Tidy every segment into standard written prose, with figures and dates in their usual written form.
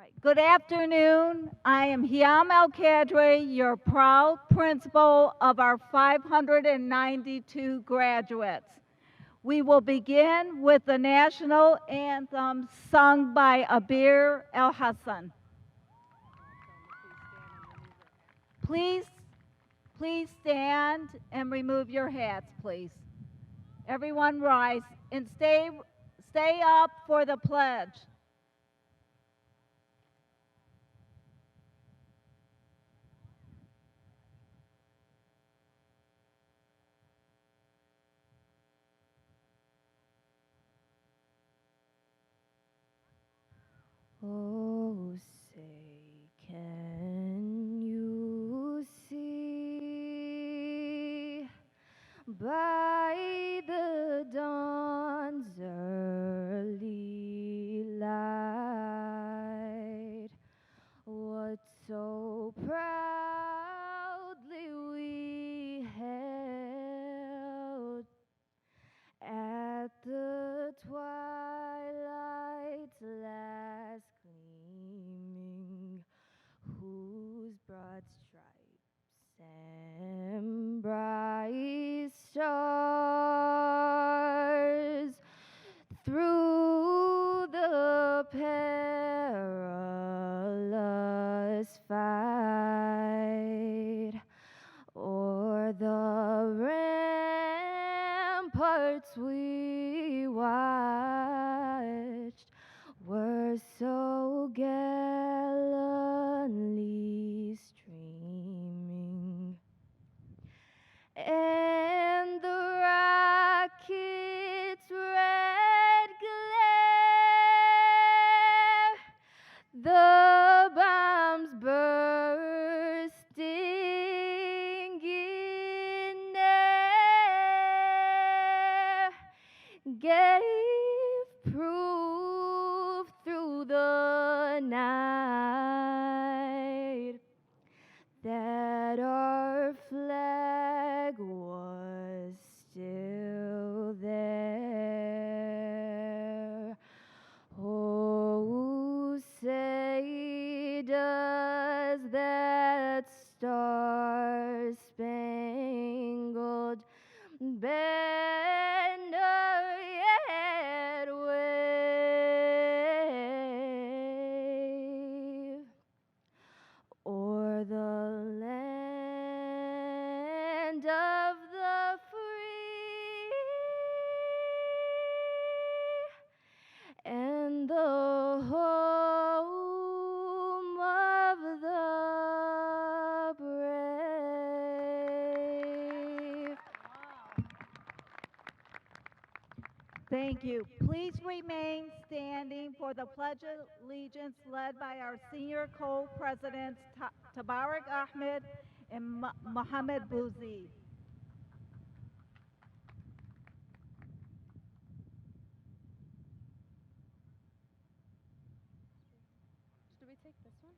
Right. Good afternoon. I am Hiam El-Kadri, your proud principal of our 592 graduates. We will begin with the national anthem sung by Abir El-Hassan. Please, please stand and remove your hats, please. Everyone rise and stay up for the pledge. Oh, say, can you see by the dawn's early light what so proudly we held at the twilight's last gleaming, whose broad stripes and bright stars through the perilous fight o'er the ramparts we watched were so gallantly streaming, and the rocket's red glare, the bombs bursting in air, gave proof through the night that our flag was still there. Oh, say does that star-spangled banner yet wave o'er the land of the free and the home of the brave? Thank you. Please remain standing for the Pledge of Allegiance led by our senior co-presidents Tabarak Ahmed and Mohammed Bouzi. Should we take this one?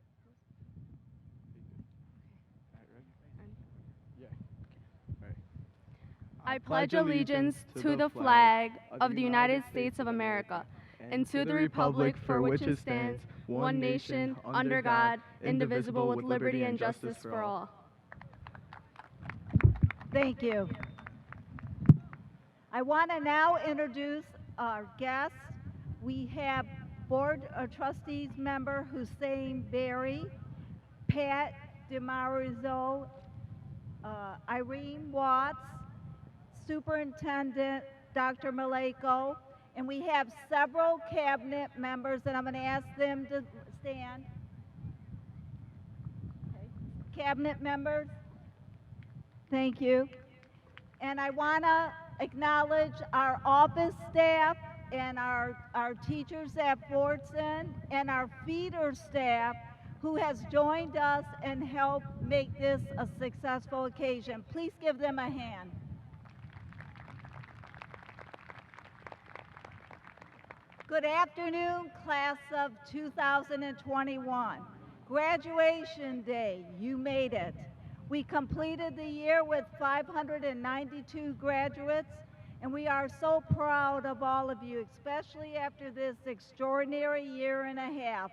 I pledge allegiance to the flag of the United States of America and to the republic for which it stands, one nation, under God, indivisible, with liberty and justice for all. Thank you. I want to now introduce our guests. We have Board of Trustees member Hussein Berry, Pat DeMaurizo, Irene Watts, Superintendent Dr. Maleyko, and we have several cabinet members, and I'm going to ask them to stand. Okay. Cabinet members, thank you. And I want to acknowledge our office staff and our teachers at Fordson and our feeder staff who has joined us and helped make this a successful occasion. Please give them a hand. Good afternoon, class of 2021. Graduation day, you made it. We completed the year with 592 graduates, and we are so proud of all of you, especially after this extraordinary year and a half.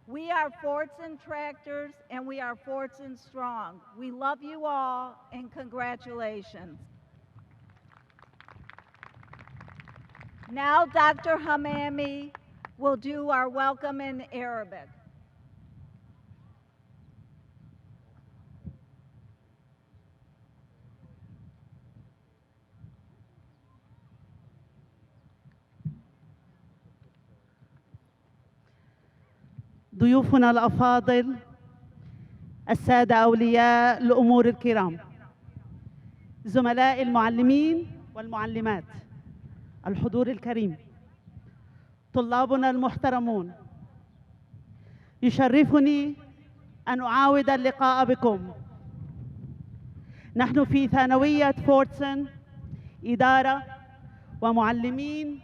We are Fordson Tractors, and we are Fordson Strong. We love you all, and congratulations. Now Dr. Hamami will do our welcome in Arabic. ضيوفنا الأفاضل، السادة أولياء الأمور الكرام، زملاء المعلمين والمعلمات، الحضور الكريم، طلابنا المحترمون، يشرفني أن أعاود اللقاء بكم. نحن في ثانوية فوردسون إدارة ومعلمين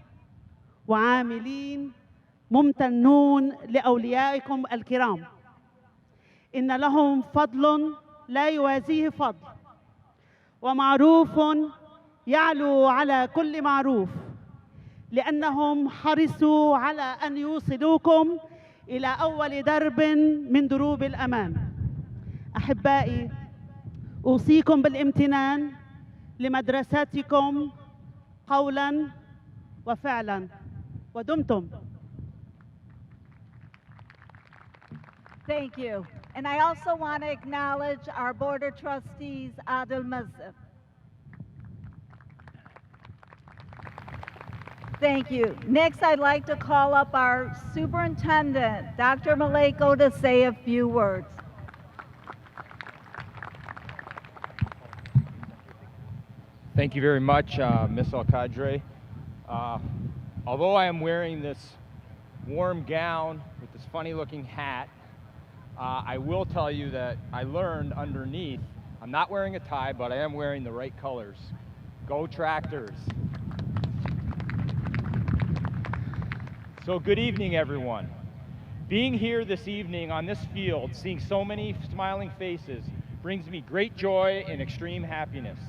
وعاملين ممتنون لأوليائكم الكرام. إن لهم فضل لا يوازيه فضل، ومعروف يعلو على كل معروف، لأنهم حرصوا على أن يوصلوكم إلى أول درب من دروب الأمان. أحبائي، أوصيكم بالامتنان لمدرستكم قولاً وفعلاً، ودمتم. Thank you. And I also want to acknowledge our Board of Trustees, Adil Mazif. Thank you. Next, I'd like to call up our Superintendent, Dr. Maleyko, to say a few words. Thank you very much, Ms. Al-Qadre. Although I am wearing this warm gown with this funny-looking hat, I will tell you that I learned underneath, I'm not wearing a tie, but I am wearing the right colors. Go Tractors. So good evening, everyone. Being here this evening on this field, seeing so many smiling faces, brings me great joy and extreme happiness.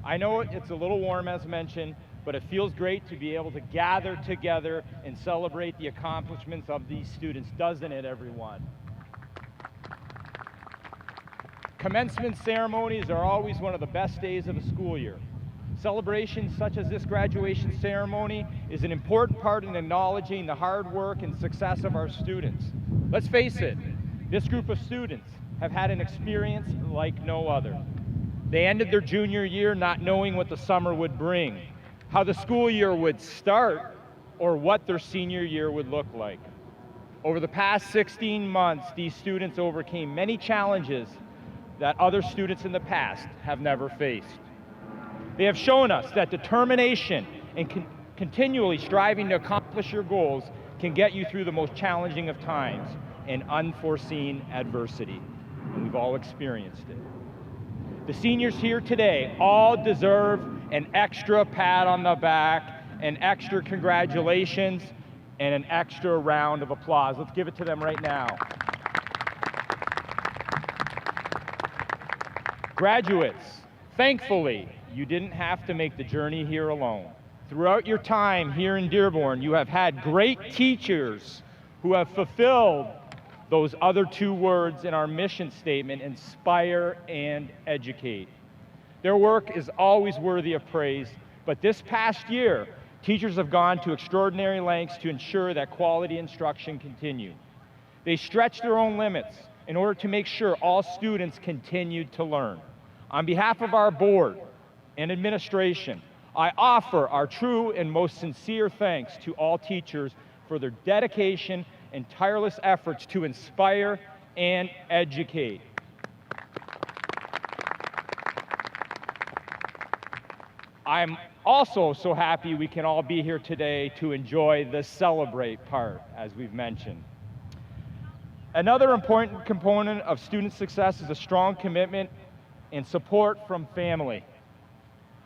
I know it's a little warm, as mentioned, but it feels great to be able to gather together and celebrate the accomplishments of these students, doesn't it, everyone? Commencement ceremonies are always one of the best days of the school year. Celebrations such as this graduation ceremony is an important part in acknowledging the hard work and success of our students. Let's face it, this group of students have had an experience like no other. They ended their junior year not knowing what the summer would bring, how the school year would start, or what their senior year would look like. Over the past 16 months, these students overcame many challenges that other students in the past have never faced. They have shown us that determination and continually striving to accomplish your goals can get you through the most challenging of times and unforeseen adversity, and we've all experienced it. The seniors here today all deserve an extra pat on the back, an extra congratulations, and an extra round of applause. Let's give it to them right now. Graduates, thankfully, you didn't have to make the journey here alone. Throughout your time here in Dearborn, you have had great teachers who have fulfilled those other two words in our mission statement, inspire and educate. Their work is always worthy of praise, but this past year, teachers have gone to extraordinary lengths to ensure that quality instruction continue. They stretched their own limits in order to make sure all students continued to learn. On behalf of our board and administration, I offer our true and most sincere thanks to all teachers for their dedication and tireless efforts to inspire and educate. I'm also so happy we can all be here today to enjoy the celebrate part, as we've mentioned. Another important component of student success is a strong commitment and support from family.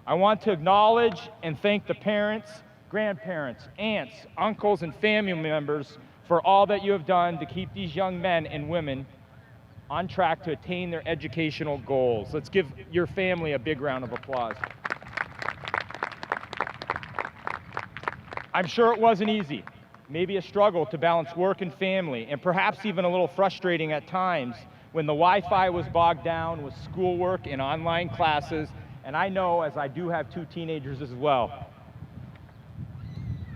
I want to acknowledge and thank the parents, grandparents, aunts, uncles, and family members for all that you have done to keep these young men and women on track to attain their educational goals. Let's give your family a big round of applause. I'm sure it wasn't easy. maybe a struggle to balance work and family, and perhaps even a little frustrating at times when the Wi-Fi was bogged down with schoolwork and online classes, and I know, as I do have 2 teenagers as well.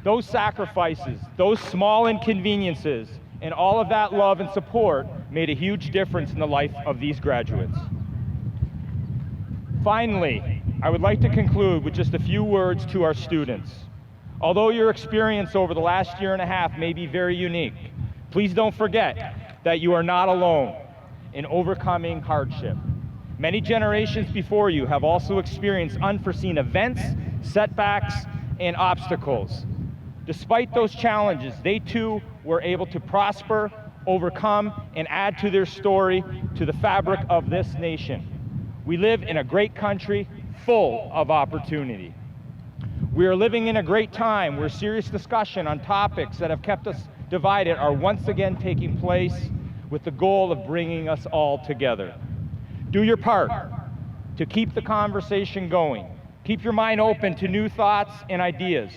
Those sacrifices, those small inconveniences, and all of that love and support made a huge difference in the life of these graduates. Finally, I would like to conclude with just a few words to our students. Although your experience over the last year and a half may be very unique, please don't forget that you are not alone in overcoming hardship. Many generations before you have also experienced unforeseen events, setbacks, and obstacles. Despite those challenges, they too were able to prosper, overcome, and add to their story to the fabric of this nation. We live in a great country full of opportunity. We are living in a great time where serious discussion on topics that have kept us divided are once again taking place with the goal of bringing us all together. Do your part to keep the conversation going. Keep your mind open to new thoughts and ideas.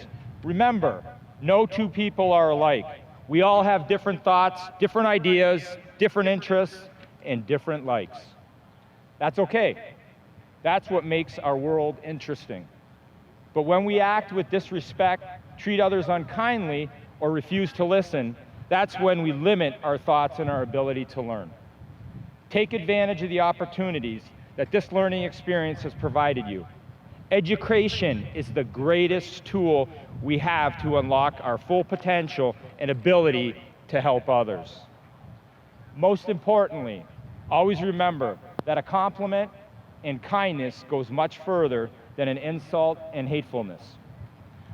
Remember, no 2 people are alike. We all have different thoughts, different ideas, different interests, and different likes. That's okay. That's what makes our world interesting. But when we act with disrespect, treat others unkindly, or refuse to listen, that's when we limit our thoughts and our ability to learn. Take advantage of the opportunities that this learning experience has provided you. Education is the greatest tool we have to unlock our full potential and ability to help others. Most importantly, always remember that a compliment and kindness goes much further than an insult and hatefulness.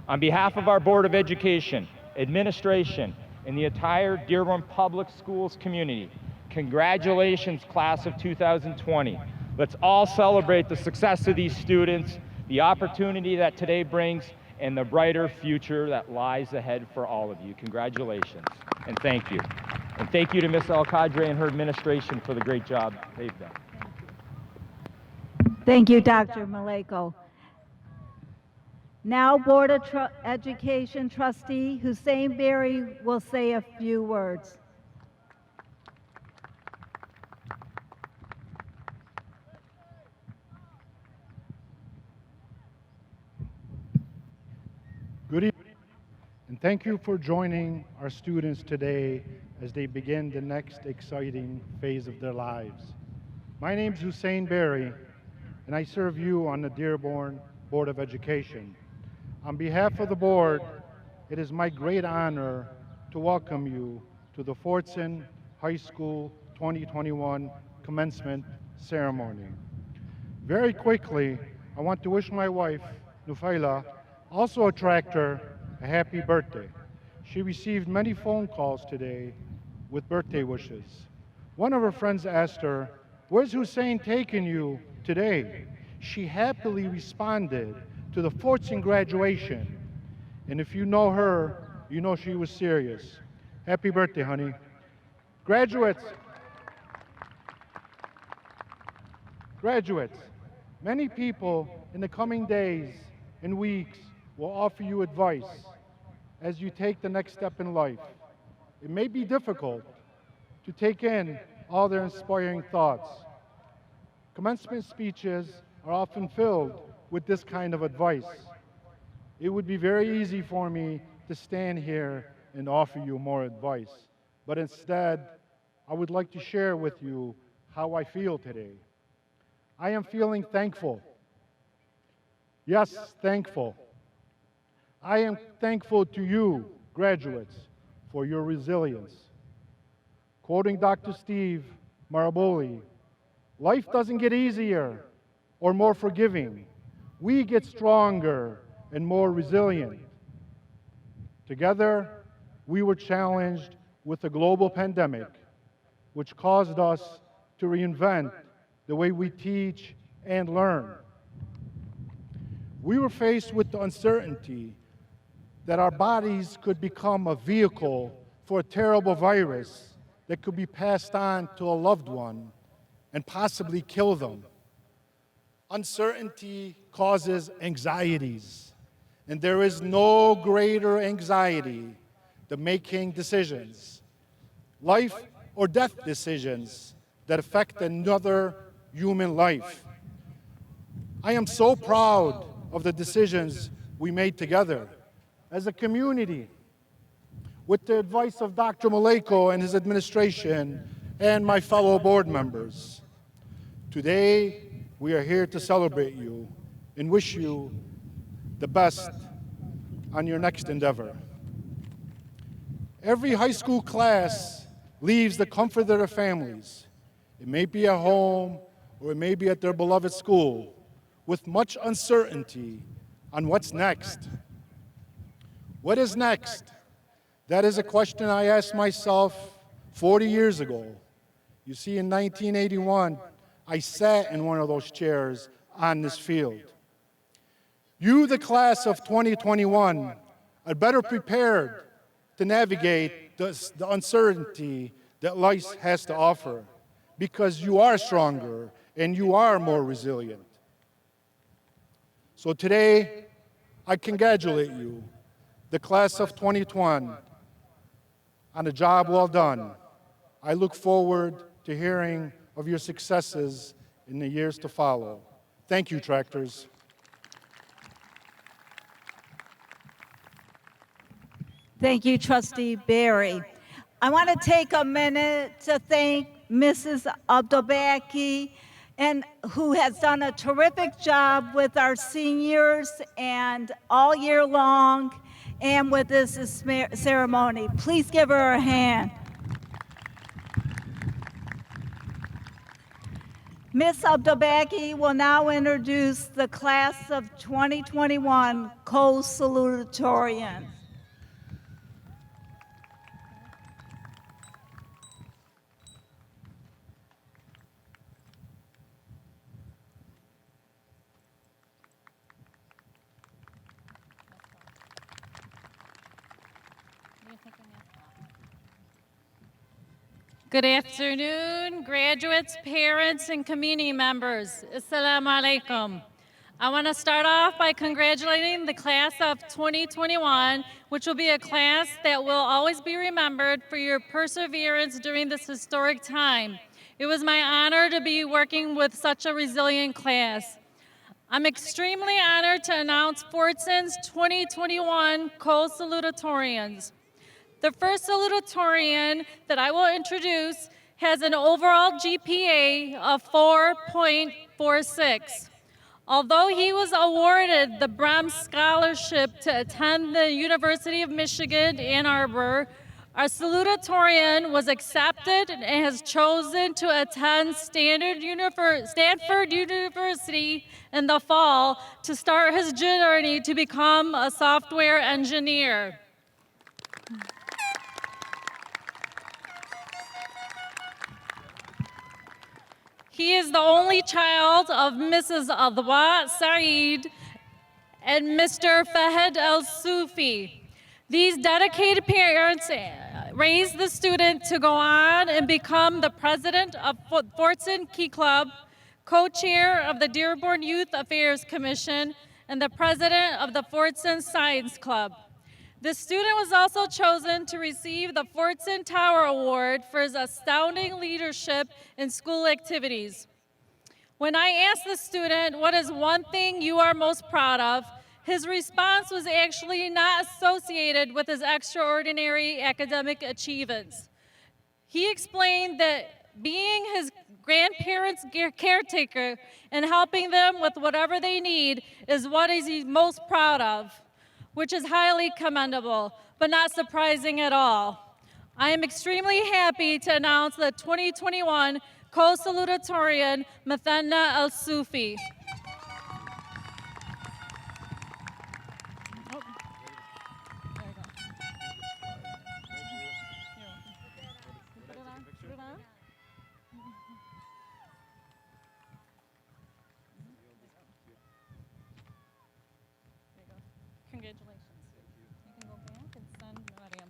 On behalf of our Board of Education, administration, and the entire Dearborn Public Schools community, congratulations, class of 2020. Let's all celebrate the success of these students, the opportunity that today brings, and the brighter future that lies ahead for all of you. Congratulations, and thank you. And thank you to Ms. El-Kadre and her administration for the great job they've done. Thank you, Dr. Maleyko. Now, Board of Education Trustee Hussein Berry will say a few words. Good evening, and thank you for joining our students today as they begin the next exciting phase of their lives. My name is Hussein Berry, and I serve you on the Dearborn Board of Education. On behalf of the board, it is my great honor to welcome you to the Fordson High School 2021 commencement ceremony. Very quickly, I want to wish my wife, Nufaila, also a tractor, a happy birthday. She received many phone calls today with birthday wishes. One of her friends asked her, "Where's Hussein taking you today?" She happily responded to the Fordson graduation. And if you know her, you know she was serious. Happy birthday, honey. Graduates, many people in the coming days and weeks will offer you advice as you take the next step in life. It may be difficult to take in all their inspiring thoughts. Commencement speeches are often filled with this kind of advice. It would be very easy for me to stand here and offer you more advice, but instead, I would like to share with you how I feel today. I am feeling thankful. Yes, thankful. I am thankful to you, graduates, for your resilience. Quoting Dr. Steve Maraboli, life doesn't get easier or more forgiving. We get stronger and more resilient. Together, we were challenged with a global pandemic, which caused us to reinvent the way we teach and learn. We were faced with the uncertainty that our bodies could become a vehicle for a terrible virus that could be passed on to a loved one and possibly kill them. Uncertainty causes anxieties, and there is no greater anxiety the making decisions, life or death decisions that affect another human life. I am so proud of the decisions we made together as a community with the advice of Dr. Maleyko and his administration and my fellow board members. Today, we are here to celebrate you and wish you the best on your next endeavor. Every high school class leaves the comfort of their families. It may be at home or it may be at their beloved school with much uncertainty on what's next. What is next? That is a question I asked myself 40 years ago. You see, in 1981, I sat in one of those chairs on this field. You, the class of 2021, are better prepared to navigate the uncertainty that life has to offer because you are stronger and you are more resilient. So today, I congratulate you, the class of 2021, on a job well done. I look forward to hearing of your successes in the years to follow. Thank you, Tractors. Thank you, Trustee Barry. I want to take a minute to thank Mrs. Abdelbaki, and who has done a terrific job with our seniors and all year long and with this ceremony. Please give her a hand. Ms. Abdelbaki will now introduce the class of 2021 Co-Salutatorians. Good afternoon, graduates, parents, and community members. Assalamu alaikum. I want to start off by congratulating the class of 2021, which will be a class that will always be remembered for your perseverance during this historic time. It was my honor to be working with such a resilient class. I'm extremely honored to announce Fordson's 2021 Co-Salutatorians. The first salutatorian that I will introduce has an overall GPA of 4.46. Although he was awarded the Brahms Scholarship to attend the University of Michigan, Ann Arbor, our salutatorian was accepted and has chosen to attend Stanford University in the fall to start his journey to become a software engineer. He is the only child of Mrs. Adwa Saeed and Mr. Fahed El-Sufi. These dedicated parents raised the student to go on and become the president of Fordson Key Club, co-chair of the Dearborn Youth Affairs Commission, and the president of the Fordson Science Club. The student was also chosen to receive the Fordson Tower Award for his astounding leadership in school activities. When I asked the student, what is one thing you are most proud of, his response was actually not associated with his extraordinary academic achievements. He explained that being his grandparents' caretaker and helping them with whatever they need is what he's most proud of, which is highly commendable, but not surprising at all. I am extremely happy to announce the 2021 Co-Salutatorian, Mathanna El-Sufi. Congratulations. You can go back and send Mariam.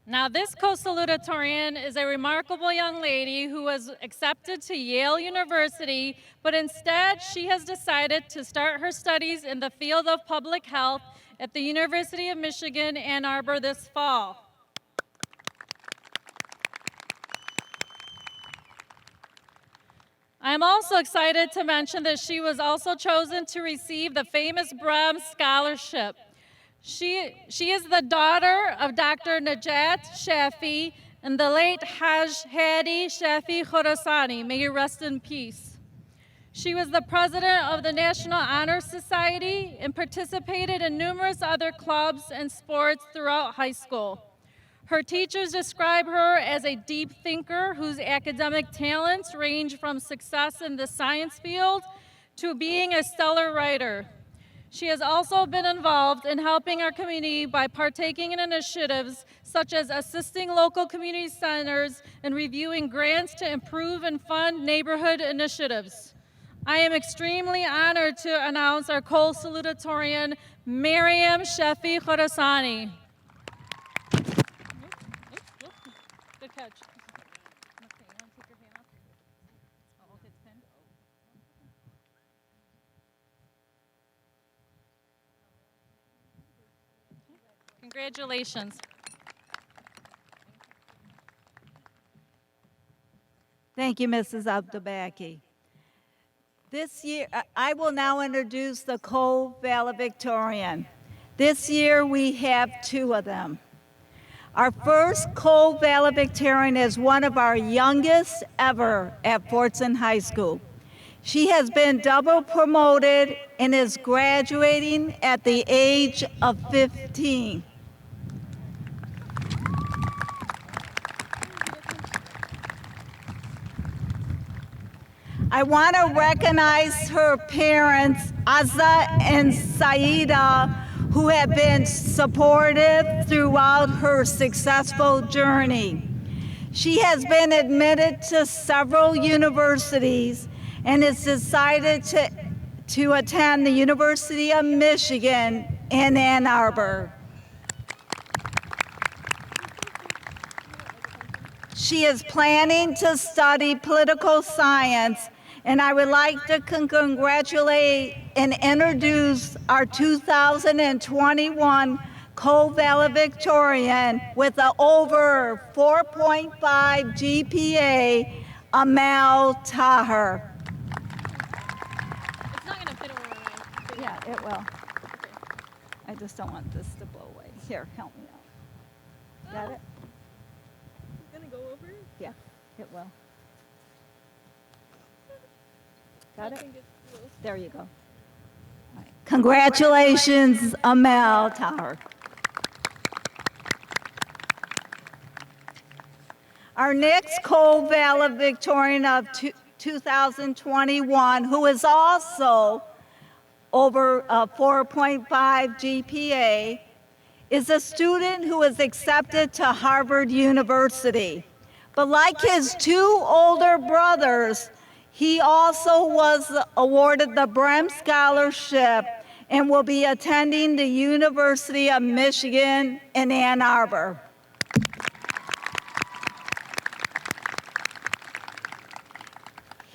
Now, this co-salutatorian is a remarkable young lady who was accepted to Yale University, but instead she has decided to start her studies in the field of public health at the University of Michigan, Ann Arbor this fall. I'm also excited to mention that she was also chosen to receive the famous Brehm Scholarship. She is the daughter of Dr. Najat Shafi and the late Haj Hadi Shafi Khorasani. May you rest in peace. She was the president of the National Honor Society and participated in numerous other clubs and sports throughout high school. Her teachers describe her as a deep thinker whose academic talents range from success in the science field to being a stellar writer. She has also been involved in helping our community by partaking in initiatives such as assisting local community centers and reviewing grants to improve and fund neighborhood initiatives. I am extremely honored to announce our co-salutatorian, Miriam Shafi Khorasani. Good catch. Okay, you want to take your hand off? Oh, okay, it's pinned. Congratulations. Thank you, Mrs. Abdubaki. This year, I will now introduce the Co-Valedictorian. This year, we have two of them. Our first Co-Valedictorian is one of our youngest ever at Fordson High School. She has been double promoted and is graduating at the age of 15. I want to recognize her parents, Azza and Saida, who have been supportive throughout her successful journey. She has been admitted to several universities and has decided to attend the University of Michigan in Ann Arbor. She is planning to study political science, and I would like to congratulate and introduce our 2021 Co-Valedictorian with an over 4.5 GPA, Amal Taher. It's not going to fit over right. Yeah, it will. I just don't want this to blow away. Here, help me out. Got it? It's going to go over? Yeah, it will. Got it? There you go. All right. Congratulations, Amal Taher. Our next Co-Valedictorian of 2021, who is also over a 4.5 GPA, is a student who is accepted to Harvard University. But like his two older brothers, he also was awarded the Brehm Scholarship and will be attending the University of Michigan in Ann Arbor.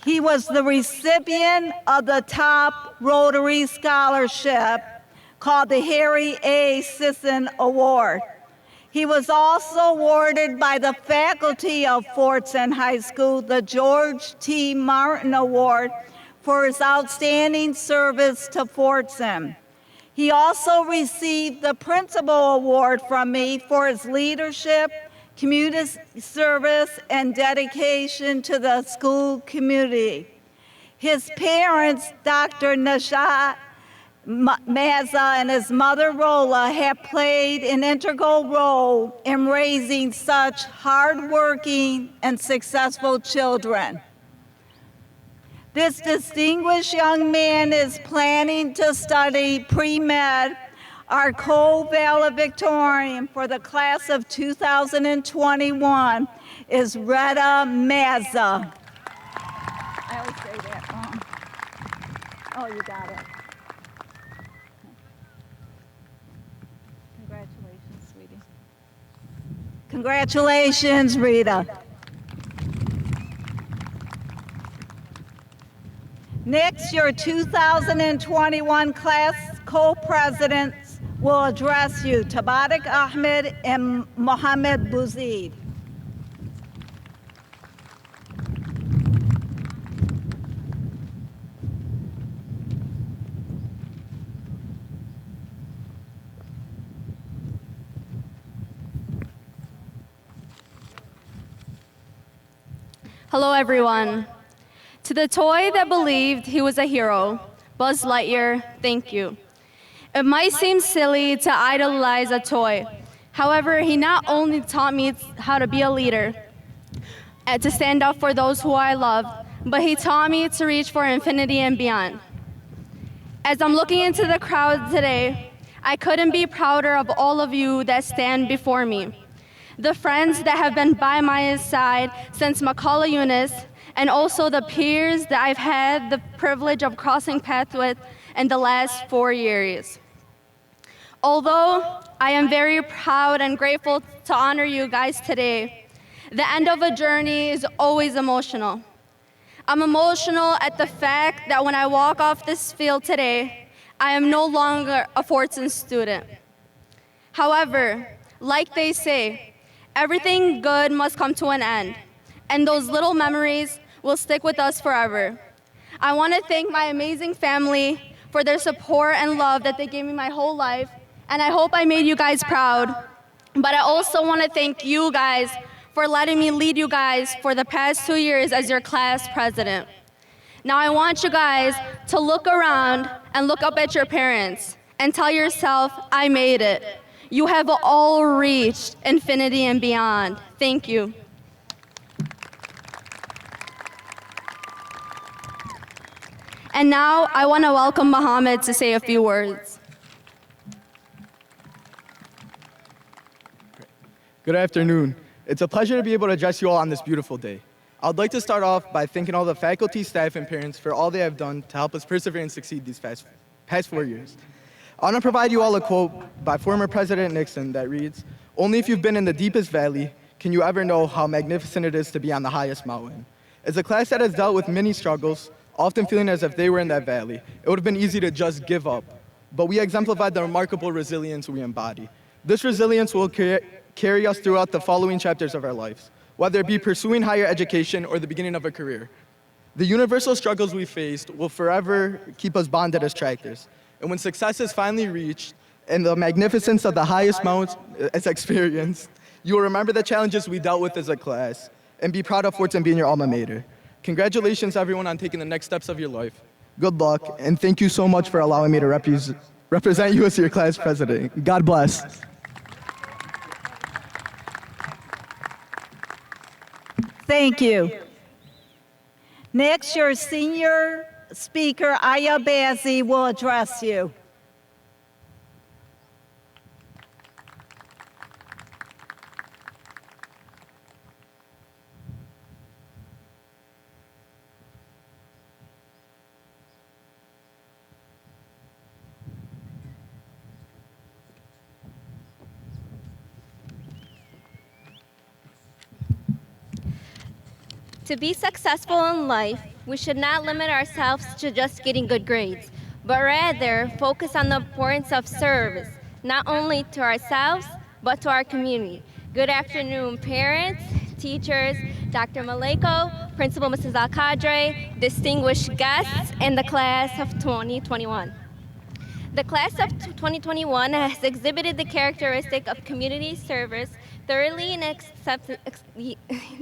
He was the recipient of the top Rotary Scholarship called the Harry A. Sisson Award. He was also awarded by the faculty of Fordson High School the George T. Martin Award for his outstanding service to Fordson. He also received the Principal Award from me for his leadership, community service, and dedication to the school community. His parents, Dr. Najat Mazza and his mother Rola, have played an integral role in raising such hardworking and successful children. This distinguished young man is planning to study pre-med. Our Co-Valedictorian for the class of 2021 is Retta Mazza. I always say that wrong. Oh, you got it. Congratulations, sweetie. Congratulations, Rita. Next, your 2021 class co-presidents will address you, Tabarak Ahmed and Mohammed Bouzid. Hello, everyone. To the toy that believed he was a hero, Buzz Lightyear, thank you. It might seem silly to idolize a toy. However, he not only taught me how to be a leader and to stand up for those who I love, but he taught me to reach for infinity and beyond. As I'm looking into the crowd today, I couldn't be prouder of all of you that stand before me. The friends that have been by my side since Macaulay Eunice, and also the peers that I've had the privilege of crossing paths with in the last 4 years. Although I am very proud and grateful to honor you guys today, the end of a journey is always emotional. I'm emotional at the fact that when I walk off this field today, I am no longer a Fordson student. However, like they say, everything good must come to an end, and those little memories will stick with us forever. I want to thank my amazing family for their support and love that they gave me my whole life, and I hope I made you guys proud. But I also want to thank you guys for letting me lead you guys for the past 2 years as your class president. Now I want you guys to look around and look up at your parents and tell yourself, I made it. You have all reached infinity and beyond. Thank you. And now I want to welcome Mohammed to say a few words. Good afternoon. It's a pleasure to be able to address you all on this beautiful day. I would like to start off by thanking all the faculty, staff, and parents for all they have done to help us persevere and succeed these past 4 years. I want to provide you all a quote by former President Nixon that reads, "Only if you've been in the deepest valley can you ever know how magnificent it is to be on the highest mountain." As a class that has dealt with many struggles, often feeling as if they were in that valley, it would have been easy to just give up. But we exemplified the remarkable resilience we embody. This resilience will carry us throughout the following chapters of our lives, whether it be pursuing higher education or the beginning of a career. The universal struggles we faced will forever keep us bonded as tractors. And when success is finally reached and the magnificence of the highest mountains is experienced, you will remember the challenges we dealt with as a class and be proud of Fordson being your alma mater. Congratulations, everyone, on taking the next steps of your life. Good luck, and thank you so much for allowing me to represent you as your class president. God bless. Thank you. Next, your senior speaker, Aya Bazzi, will address you. To be successful in life, we should not limit ourselves to just getting good grades, but rather focus on the importance of service, not only to ourselves, but to our community. Good afternoon, parents, teachers, Dr. Maleyko, Principal Mrs. Al-Qadre, distinguished guests, and the class of 2021. The class of 2021 has exhibited the characteristic of community service thoroughly and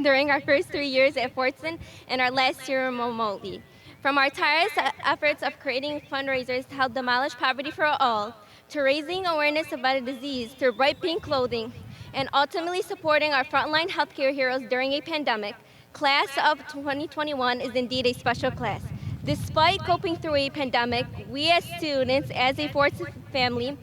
during our first 3 years at Fordson and our last year remotely. From our tireless efforts of creating fundraisers to help demolish poverty for all, to raising awareness about a disease through bright pink clothing, and ultimately supporting our frontline healthcare heroes during a pandemic, class of 2021 is indeed a special class. Despite coping through a pandemic, we as students, as a Fordson family,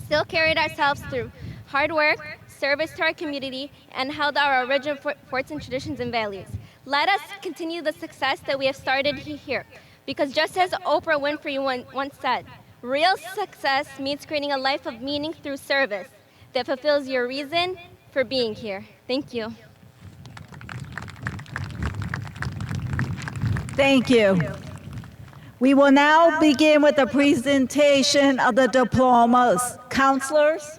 still carried ourselves through hard work, service to our community, and held our original Fordson traditions and values. Let us continue the success that we have started here, because just as Oprah Winfrey once said, real success means creating a life of meaning through service that fulfills your reason for being here. Thank you. Thank you. We will now begin with the presentation of the diplomas. Counselors?